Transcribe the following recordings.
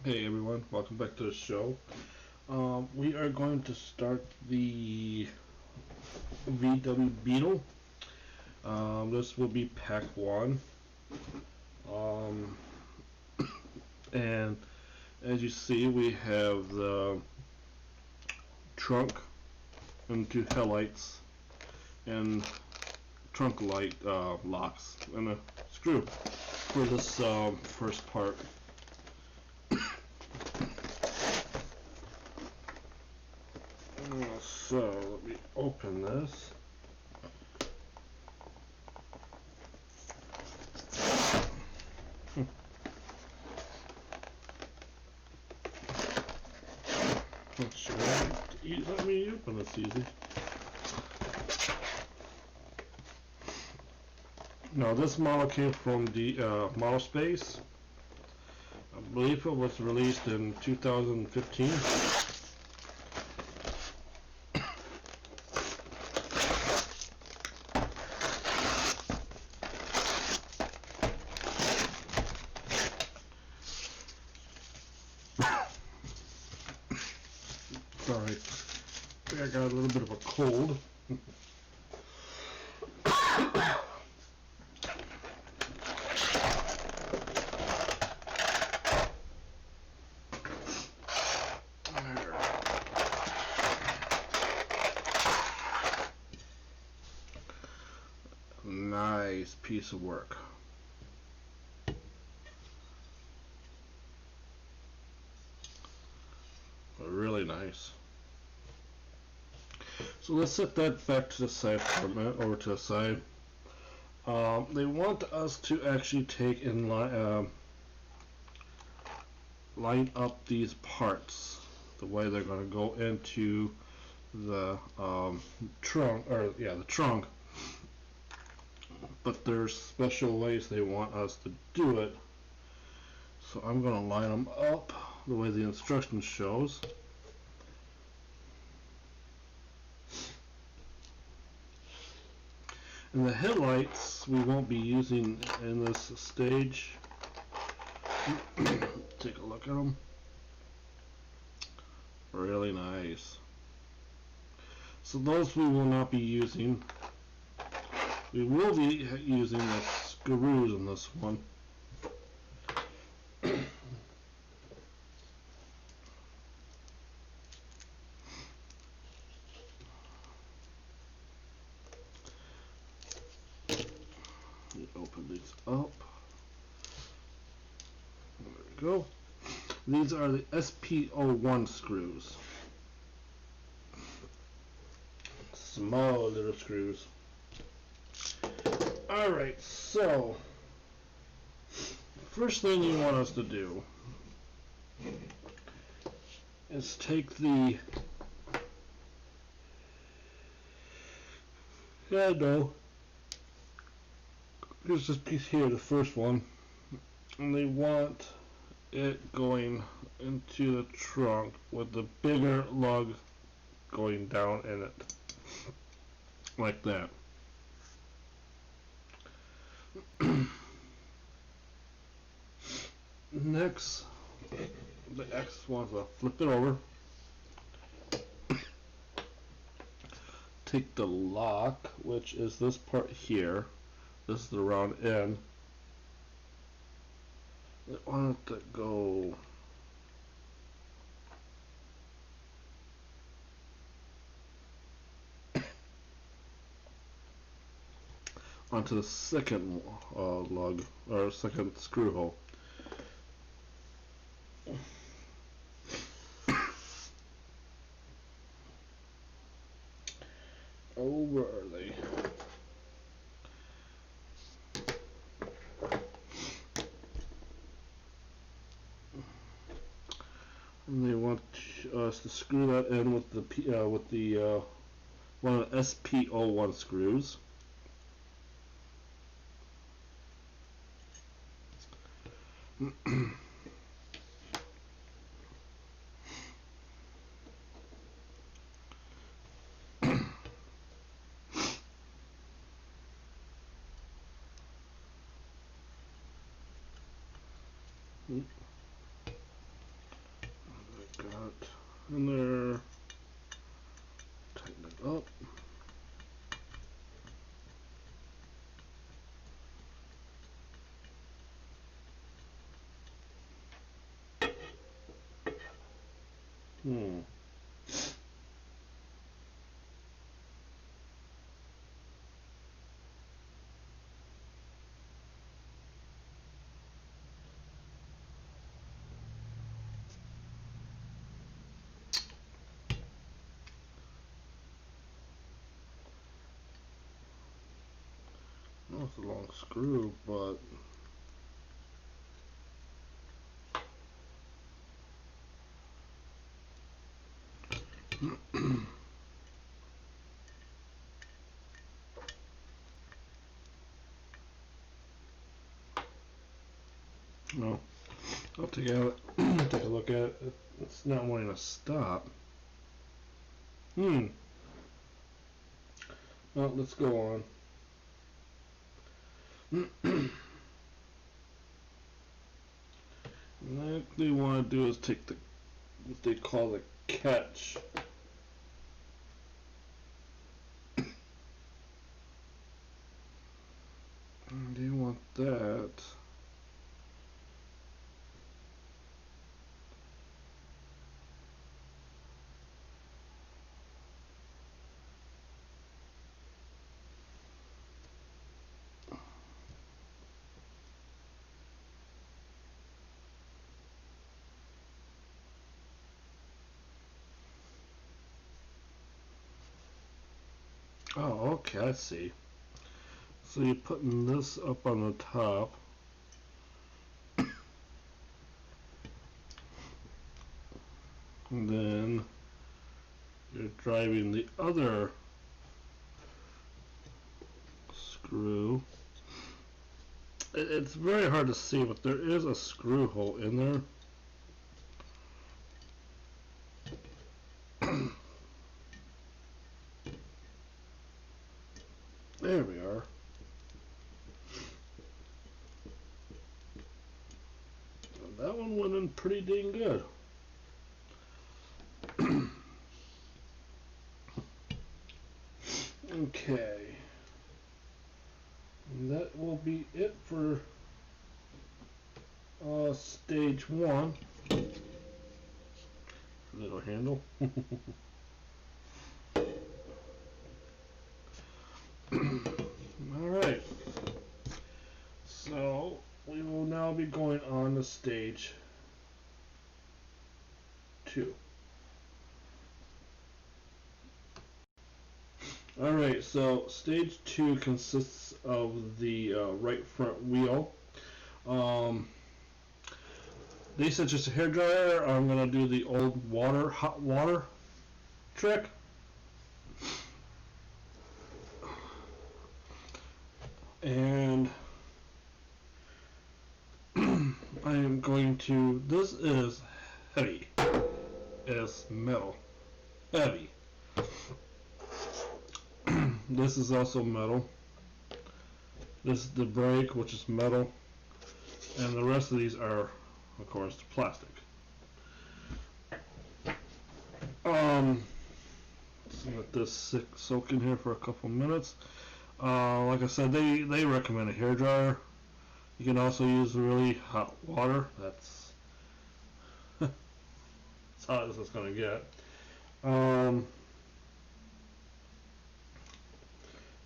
Hey everyone, welcome back to the show. We are going to start the VW Beetle. This will be pack 1. Um, and as you see, we have the trunk and 2 headlights and trunk light locks and a screw for this first part. So let me open this. Sure, let me open this easy. Now this model came from the Model Space. I believe it was released in 2015. Sorry, I got a little bit of a cold. Nice piece of work. Really nice. So let's set that back to the side for a minute, over to the side. They want us to actually take and line up these parts the way they're going to go into the trunk, the trunk. But there's special ways they want us to do it. So I'm going to line them up the way the instructions shows. And the headlights we won't be using in this stage. Take a look at them. Really nice. So those we will not be using. We will be using the screws in this one. Open these up. There we go. These are the SP01 screws. Small little screws. Alright, so first thing you want us to do is take the handle. Here's this piece here, the first one, and they want it going into the trunk with the bigger lug going down in it, like that. Next, the X wants to flip it over, take the lock, which is this part here. This is the round end. I want it to go onto the second lug, or second screw hole. Oh, where are they? And they want us to screw that in with the one of the SP01 screws. Got it in there. Tighten it up. Hmm. Well, it's a long screw, but well, I'll take take a look at it. It's not wanting to stop. Hmm. Well, let's go on. What they want to do is take the what they call the catch. They want that. Oh, okay, I see. So you're putting this up on the top. And then you're driving the other screw. It's very hard to see, but there is a screw hole in there. There we are. And that one went in pretty dang good. Okay. And that will be it for stage one. Little handle. Alright. So we will now be going on to stage two. Alright, so stage two consists of the right front wheel. They said just a hairdryer. I'm going to do the old hot water trick. And I am going to, this is heavy. It's metal. Heavy. This is also metal. This is the brake, which is metal. And the rest of these are, of course, plastic. Let's let this soak in here for a couple minutes. Like I said, they recommend a hairdryer. You can also use really hot water. That's as hot as it's going to get.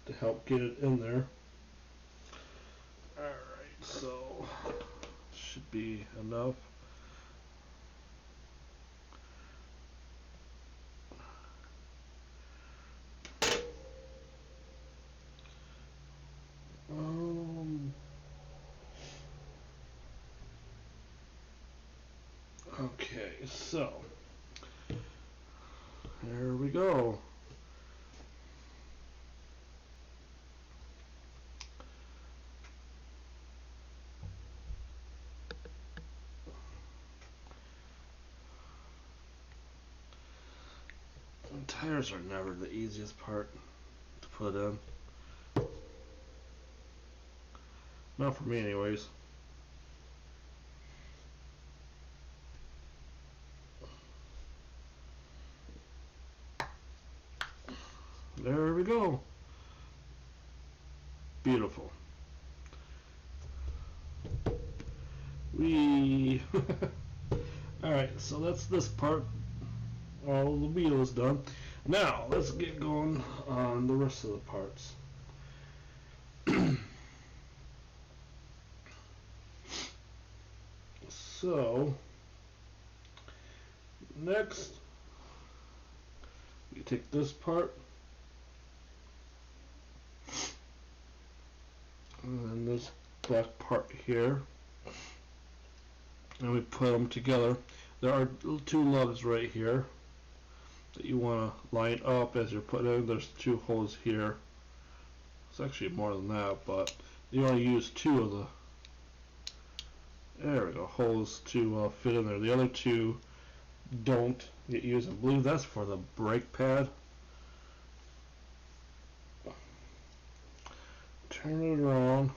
To help get it in there. Alright, so should be enough. Okay, so there we go. And tires are never the easiest part to put in. Not for me, anyways. There we go. Beautiful. We. Alright, so that's this part. All the wheel is done. Now, let's get going on the rest of the parts. So, next, we take this part and this back part here, and we put them together. There are two lugs right here that you want to line up as you're putting in. There's two holes here. It's actually more than that, but you only use two of the, there we go, holes to fit in there. The other two don't get used. I believe that's for the brake pad. Turn it around.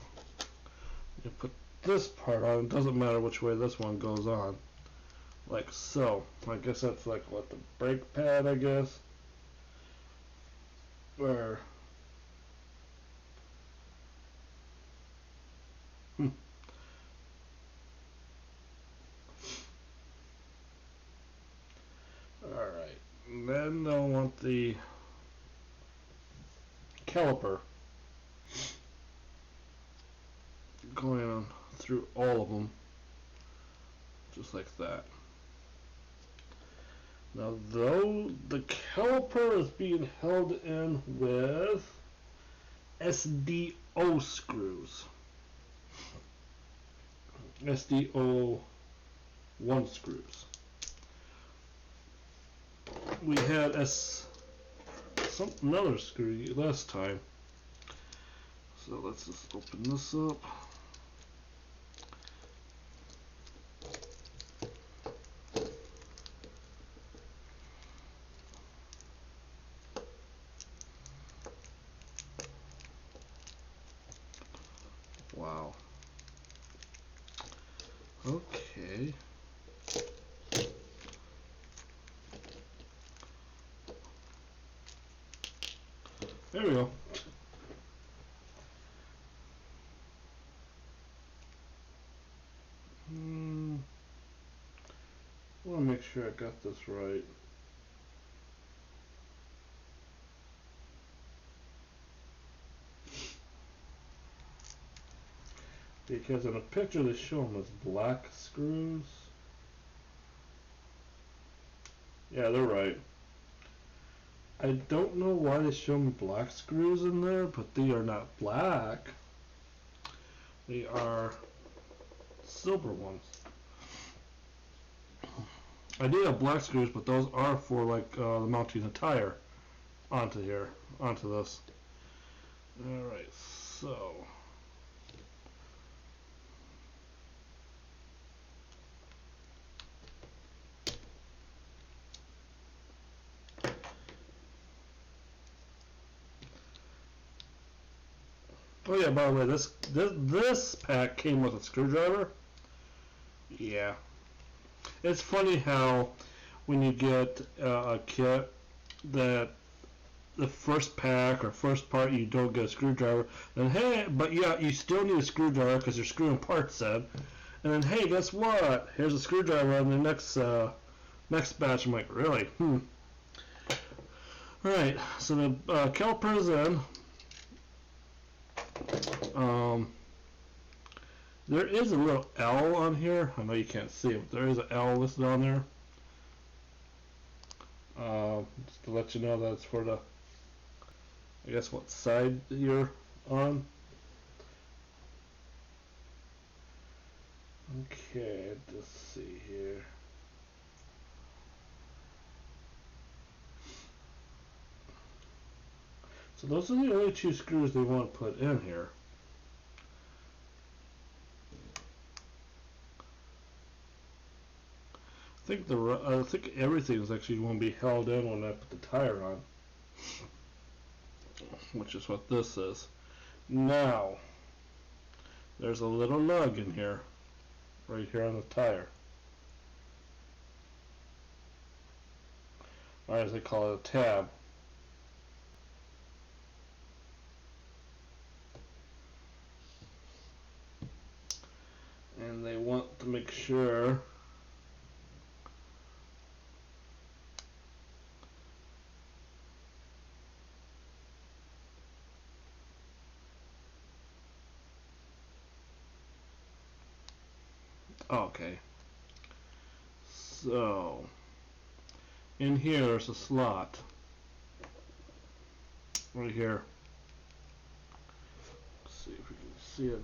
You put this part on. It doesn't matter which way this one goes on. Like so. I guess that's like what, the brake pad, I guess. Where Alright. Then they'll want the caliper going on through all of them. Just like that. Now though the caliper is being held in with SDO screws. SDO 1 screws. We had another screw last time. So let's just open this up. Wow. Okay. There we go. I want to make sure I got this right. Because in a picture they show them as black screws. Yeah, they're right. I don't know why they show me black screws in there, but they are not black. They are silver ones. I do have black screws, but those are for like mounting a tire onto here, onto this. Alright, so oh yeah, by the way, this pack came with a screwdriver. Yeah. It's funny how when you get a kit that the first pack or first part you don't get a screwdriver, then hey, but yeah, you still need a screwdriver because you're screwing parts in. And then hey, guess what? Here's a screwdriver on the next batch. I'm like, really? Alright, so the caliper's in. There is a little L on here. I know you can't see it, but there is an L listed on there. Just to let you know that it's for the, I guess, what side you're on. Okay, let's see here. So those are the only two screws they want to put in here. I think everything is actually going to be held in when I put the tire on, which is what this is. Now, there's a little lug in here, right here on the tire. Or as they call it, a tab. and they want to make sure okay, so in here there's a slot right here. Let's see if we can see it.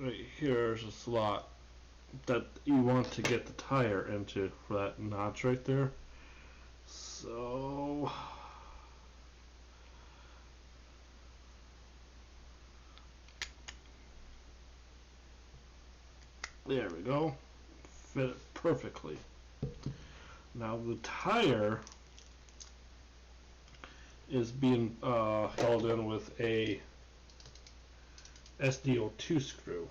Right here is a slot that you want to get the tire into for that notch right there. So there we go. Fit it perfectly. Now the tire is being held in with a SDO2 screw.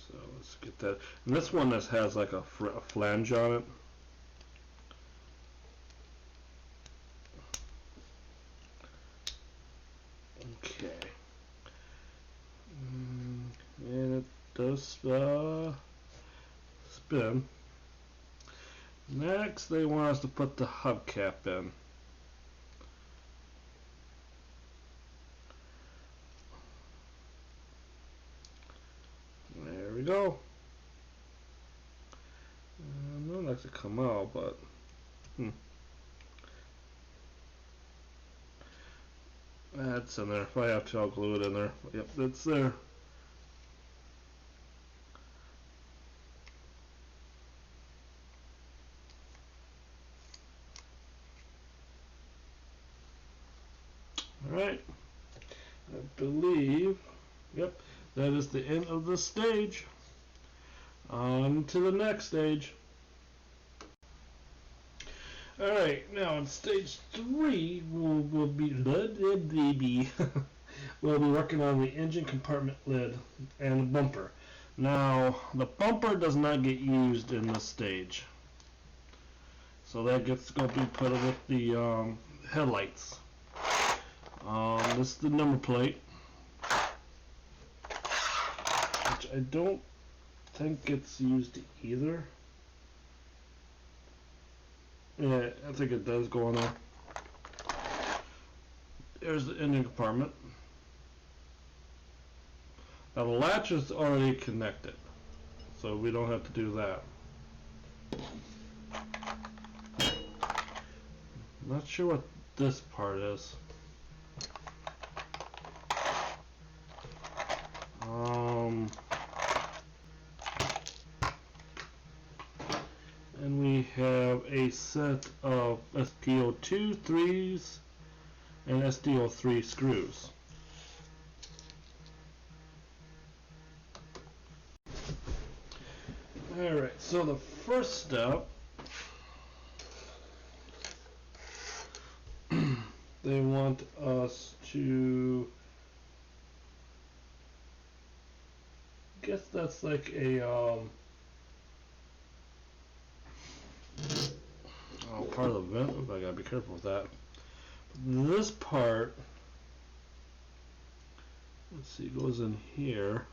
So let's get that. And this one that has like a flange on it. Okay. And it does spin. Next, they want us to put the hubcap in. There we go. I don't like to come out, but that's in there. If I have to, I'll glue it in there. Yep, it's there. Alright. I believe, yep, that is the end of this stage. On to the next stage. Alright, now in stage 3, we'll be we'll be working on the engine compartment lid and the bumper. Now, the bumper does not get used in this stage, so that gets going to be put with the headlights. This is the number plate, which I don't think gets used either. Yeah, I think it does go on there. There's the engine compartment. Now the latch is already connected, so we don't have to do that. I'm not sure what this part is. And we have a set of SDO2 3s and SDO3 screws. Alright, so the first step, they want us to, I guess that's like a part of the vent. Oh, I gotta be careful with that. This part, let's see, goes in here.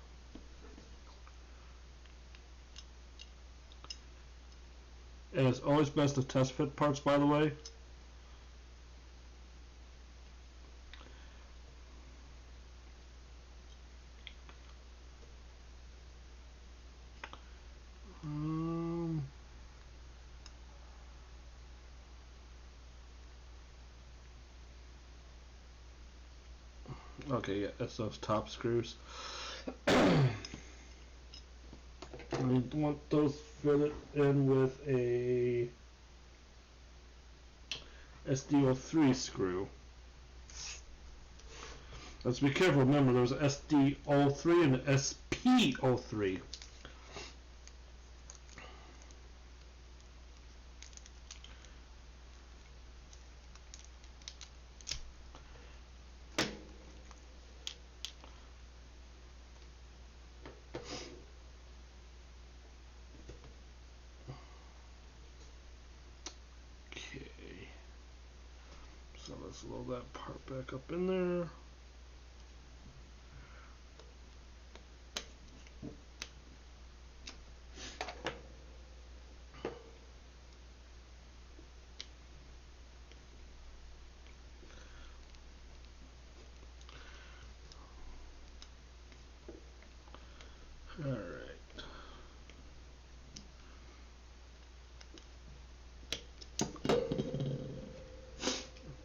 And it's always best to test fit parts, by the way. Okay, yeah, that's those top screws. I want those fitted in with a SDO3 screw. Let's be careful. Remember, there's an SDO3 and an SPO3. Let's load that part back up in there. Alright.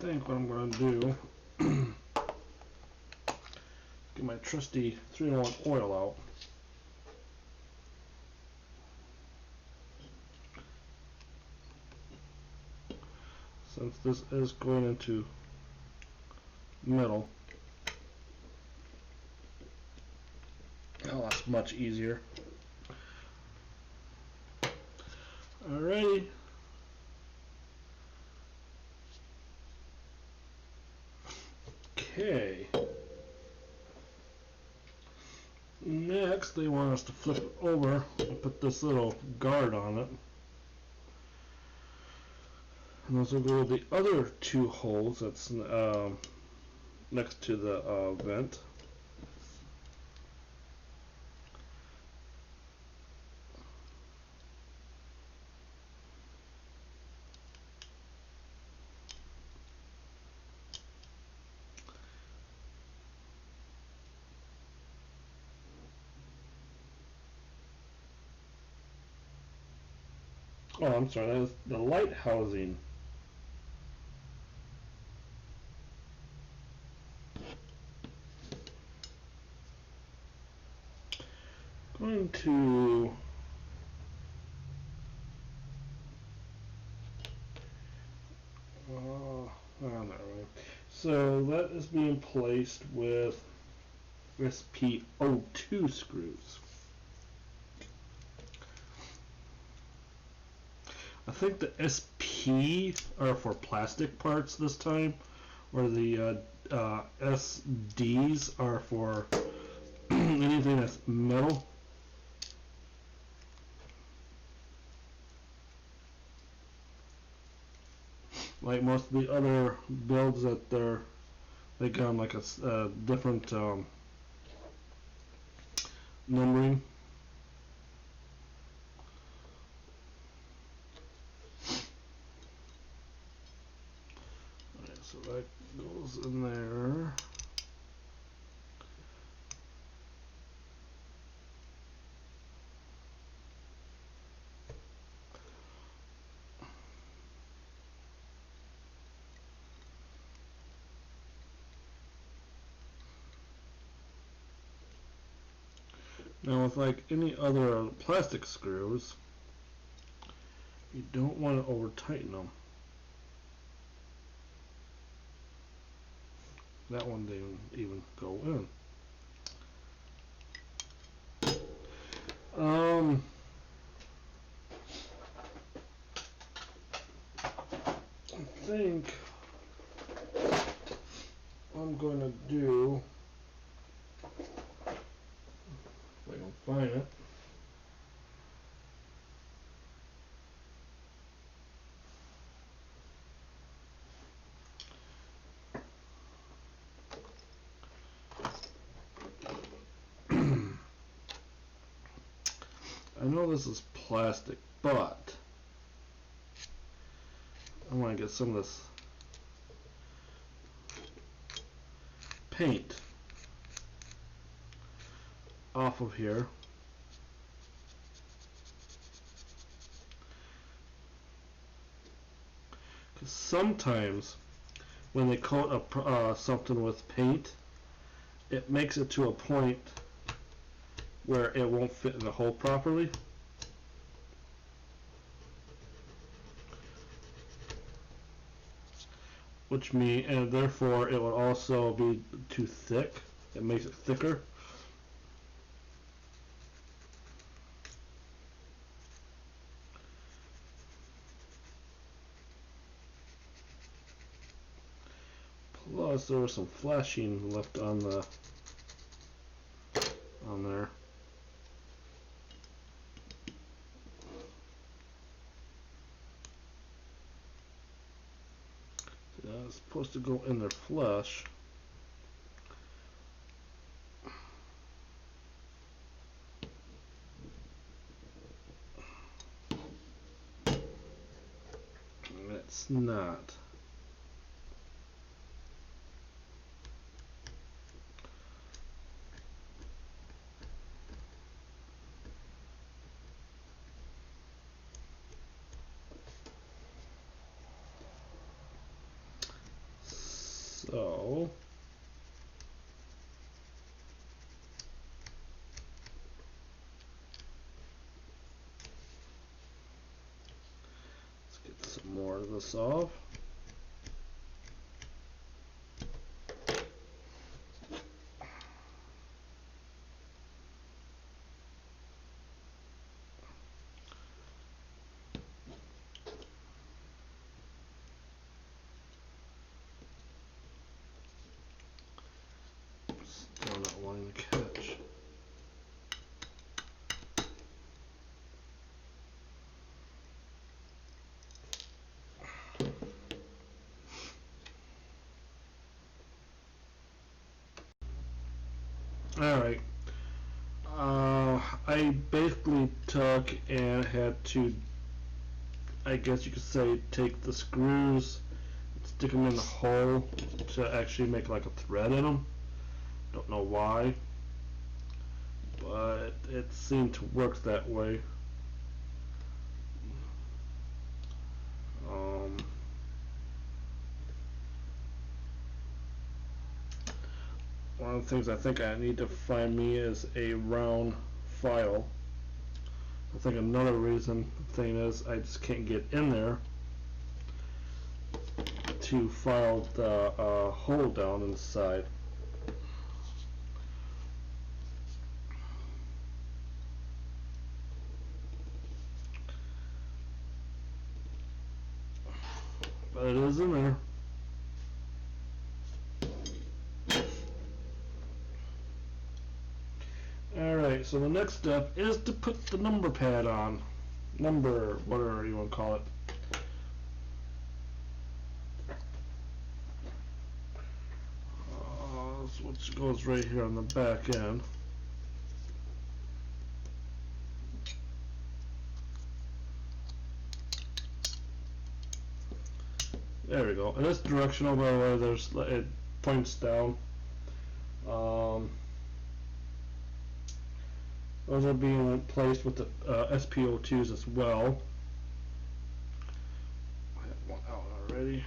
I think what I'm going to do, get my trusty 3-in-1 oil out. Since this is going into metal, oh, that's much easier. Alrighty. Okay. Next, they want us to flip it over and put this little guard on it. And those will go with the other 2 holes that's next to the vent. Oh, I'm sorry, that is the light housing. Going to not really. So that is being placed with SP02 screws. I think the SP are for plastic parts this time, or the SDs are for anything that's metal. Like most of the other builds that they got like a different numbering. Alright, so that goes in there. Now with like any other plastic screws, you don't want to over tighten them. That one didn't even go in. I think I'm going to do, if I can find it, I know this is plastic, but I want to get some of this paint off of here. Because sometimes when they coat something with paint, it makes it to a point where it won't fit in the hole properly. And therefore it will also be too thick. It makes it thicker. Plus there was some flashing left on there. it's supposed to go in there flush. And it's not. So let's get some more of this off. Still not wanting to catch. Alright. I basically took and had to, I guess you could say, take the screws, stick them in the hole to actually make like a thread in them. Don't know why, but it seemed to work that way. One of the things I think I need to find me is a round file. I think another thing is I just can't get in there to file the hole down inside. But it is in there. Alright, so the next step is to put the number pad on. Number, whatever you want to call it. Which goes right here on the back end. There we go. And it's directional, by the way. It points down. Those are being placed with the SPO2s as well. I have one out already.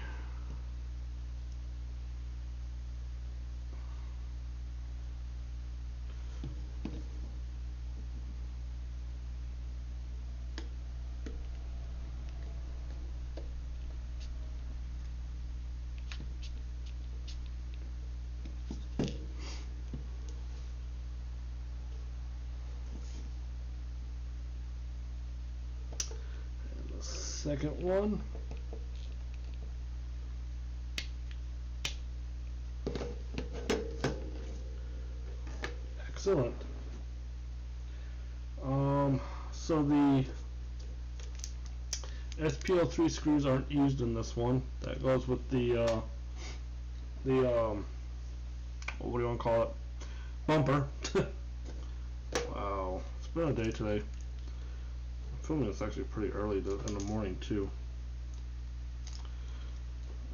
Second one. Excellent. So the SPO3 screws aren't used in this one. That goes with the what do you want to call it? Bumper. Wow, it's been a day today. I'm filming this actually pretty early in the morning too.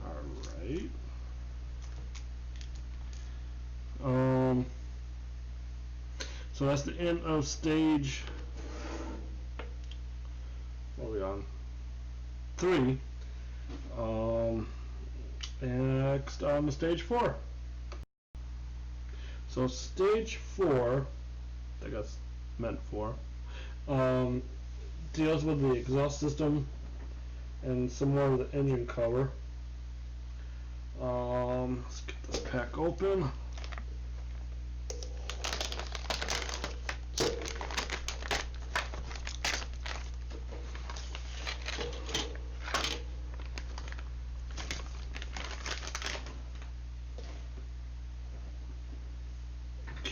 Alright. So that's the end of stage, what are we on? 3. Next on to stage 4. So stage 4, I think that's meant for, deals with the exhaust system and some more of the engine cover. Let's get this pack open.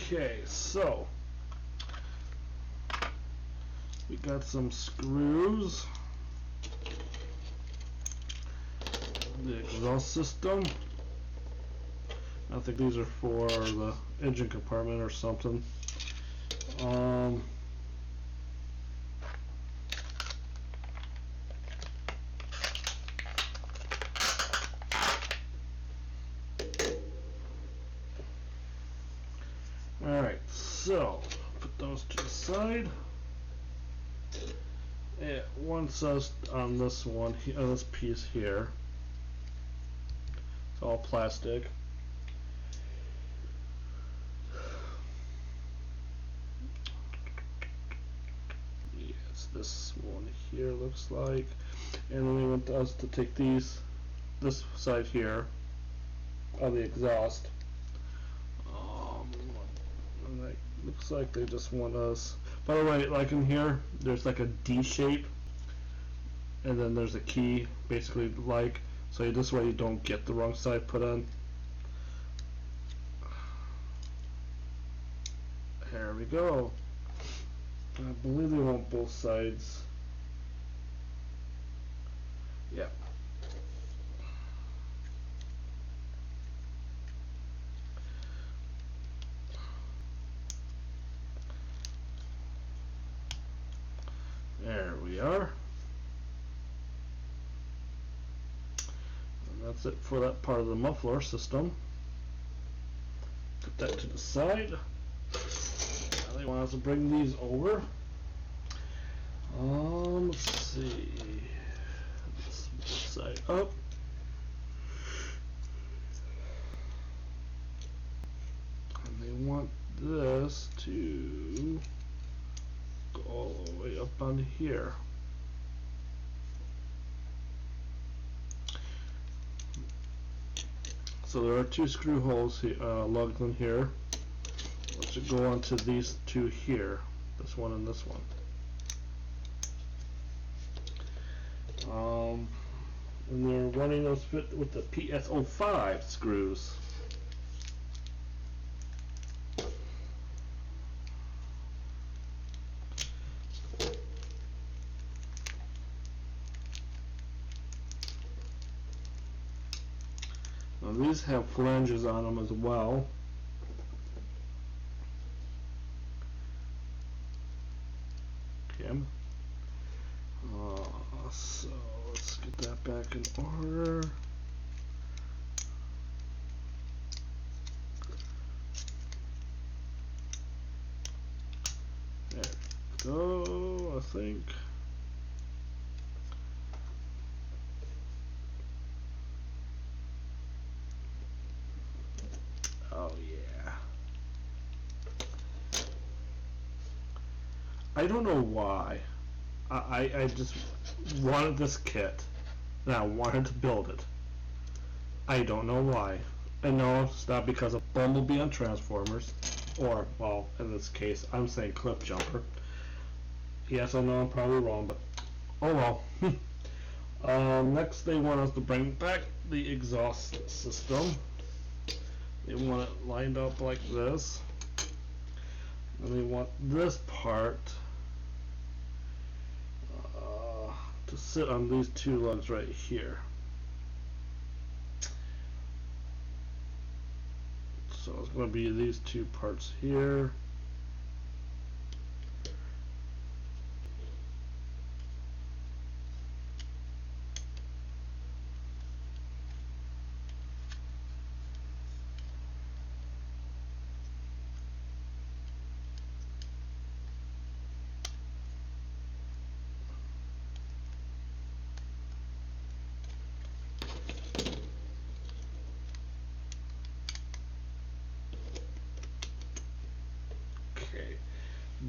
Okay, so we got some screws. the exhaust system. I think these are for the engine compartment or something. Alright, so put those to the side. It wants us on this one, this piece here. It's all plastic. Yes, this one here looks like. And then they want us to take this side here of the exhaust. And that looks like they just want us. By the way, like in here, there's like a D shape, and then there's a key, basically like, so this way you don't get the wrong side put on. There we go. I believe they want both sides. Yeah. There we are. And that's it for that part of the muffler system. Put that to the side. Now they want us to bring these over. Let's see. This side up. And they want this to go all the way up on here. So there are two screw holes here, lugged in here, which should go onto these two here, this one and this one. And they're running those fit with the PS05 screws. Now these have flanges on them as well. Okay. So let's get that back in order. There we go, I think. Oh yeah. I don't know why. I just wanted this kit and I wanted to build it. I don't know why. I know it's not because of Bumblebee on Transformers, or, well, in this case, I'm saying Cliff Jumper. Yes, I know I'm probably wrong, but oh well. Next they want us to bring back the exhaust system. They want it lined up like this. And they want this part to sit on these two lugs right here. So it's going to be these two parts here.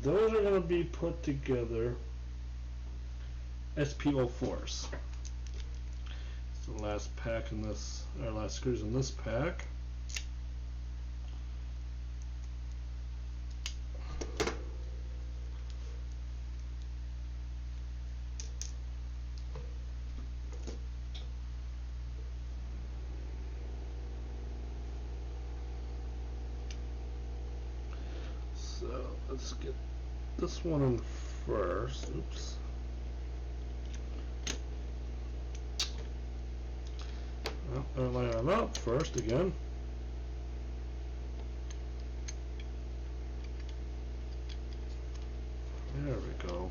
Those are going to be put together SPO4s. It's the last pack in this, or last screws in this pack. So let's get this one in first. Oops. line it up first again. There we go.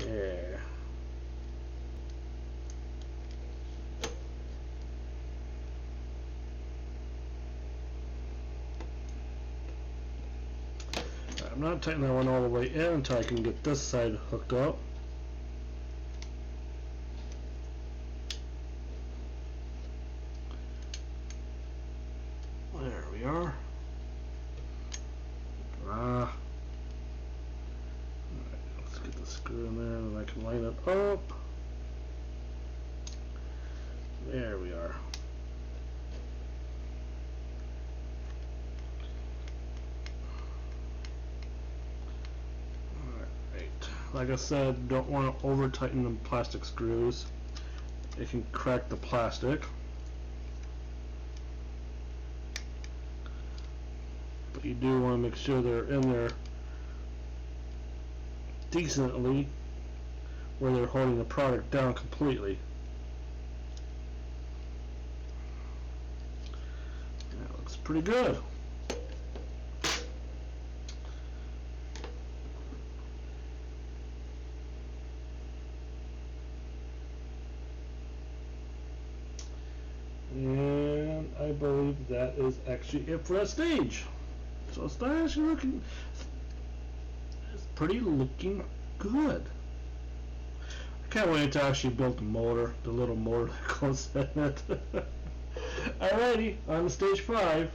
Yeah. I'm not tightening that one all the way in until I can get this side hooked up. There we are. Alright, let's get the screw in there and I can line it up. There we are. Alright, like I said, don't want to over tighten the plastic screws. It can crack the plastic. But you do want to make sure they're in there decently where they're holding the product down completely. That looks pretty good. And I believe that is actually it for that stage. So it's not actually looking, it's pretty looking good. I can't wait to actually build the motor, the little motor that goes in it. Alrighty, on to stage 5.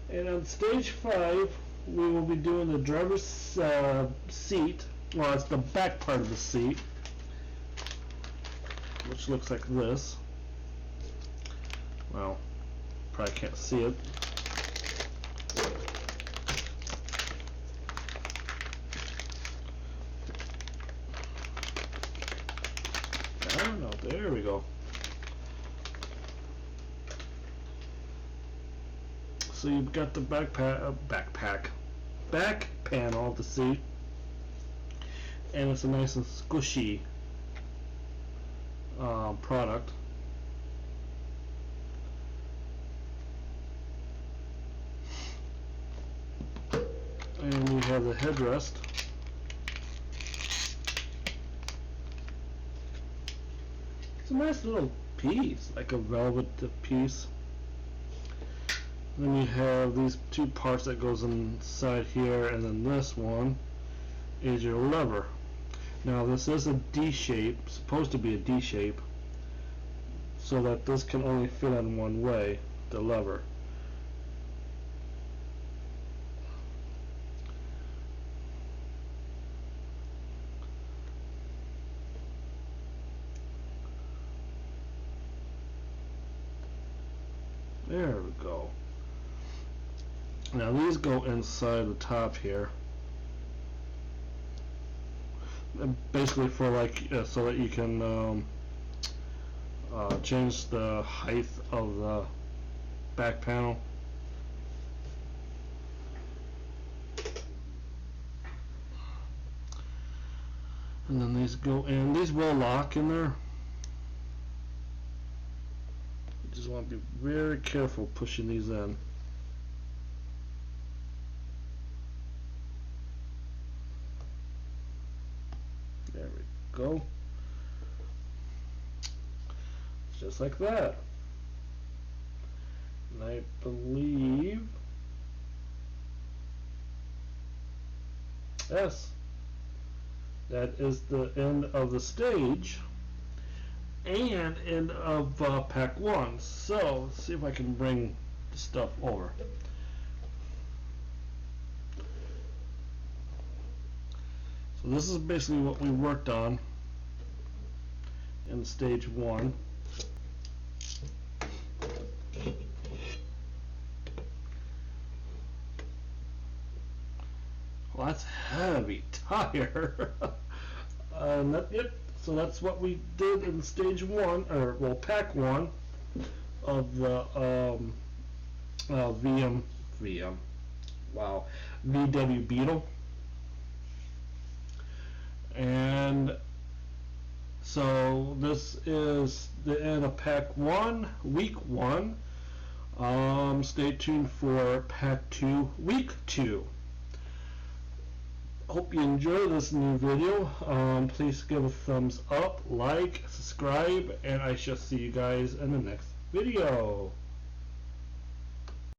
And on stage 5, we will be doing the driver's seat. Well, it's the back part of the seat, which looks like this. Well, probably can't see it. I don't know. There we go. So you've got the back panel of the seat, and it's a nice and squishy product. And you have the headrest. It's a nice little piece, like a velvet piece. Then you have these two parts that goes inside here, and then this one is your lever. Now this is a D shape, supposed to be a D shape, so that this can only fit on one way, the lever. There we go. Now these go inside the top here, basically for like so that you can change the height of the back panel. And then these go in. These will lock in there. You just want to be very careful pushing these in. There we go. Just like that. And I believe, yes, that is the end of the stage and end of pack 1. So let's see if I can bring the stuff over. So this is basically what we worked on in stage 1. Well, that's heavy tire. Yep. So that's what we did in stage one, or well, pack one of the VW Beetle, and so this is the end of pack one, week one. Stay tuned for pack two, week two. Hope you enjoy this new video. Please give a thumbs up, like, subscribe, and I shall see you guys in the next video.